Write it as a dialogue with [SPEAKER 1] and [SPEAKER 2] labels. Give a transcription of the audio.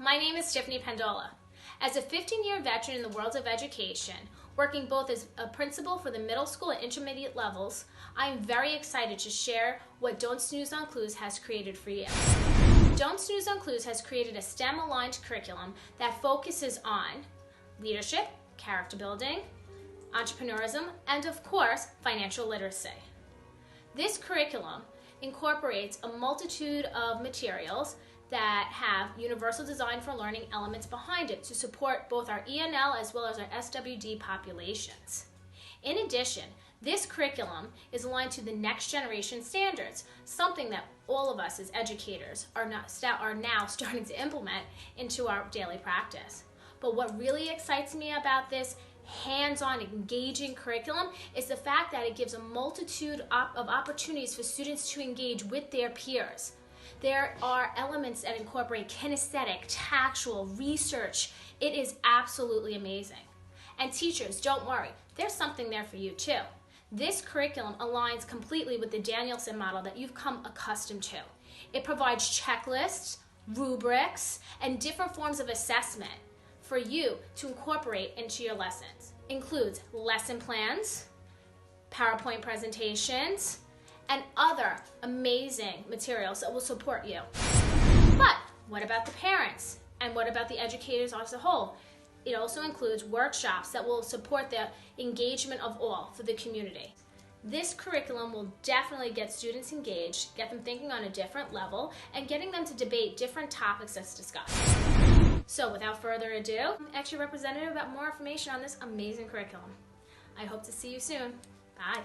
[SPEAKER 1] My name is Tiffany Pendola. As a 15-year veteran in the world of education, working both as a principal for the middle school and intermediate levels, I am very excited to share what Don't Snooze on Clues has created for you. Don't Snooze on Clues has created a STEM-aligned curriculum that focuses on leadership, character building, entrepreneurism, and of course, financial literacy. This curriculum incorporates a multitude of materials that have universal design for learning elements behind it to support both our ENL as well as our SWD populations. In addition, this curriculum is aligned to the next generation standards, something that all of us as educators are now starting to implement into our daily practice. But what really excites me about this hands-on engaging curriculum is the fact that it gives a multitude of opportunities for students to engage with their peers. There are elements that incorporate kinesthetic, tactual, research. It is absolutely amazing. And teachers, don't worry, there's something there for you too. This curriculum aligns completely with the Danielson model that you've come accustomed to. It provides checklists, rubrics, and different forms of assessment for you to incorporate into your lessons. Includes lesson plans, PowerPoint presentations, and other amazing materials that will support you. But what about the parents? And what about the educators as a whole? It also includes workshops that will support the engagement of all for the community. This curriculum will definitely get students engaged, get them thinking on a different level, and getting them to debate different topics as discussed. So without further ado, ask your representative about more information on this amazing curriculum. I hope to see you soon. Bye.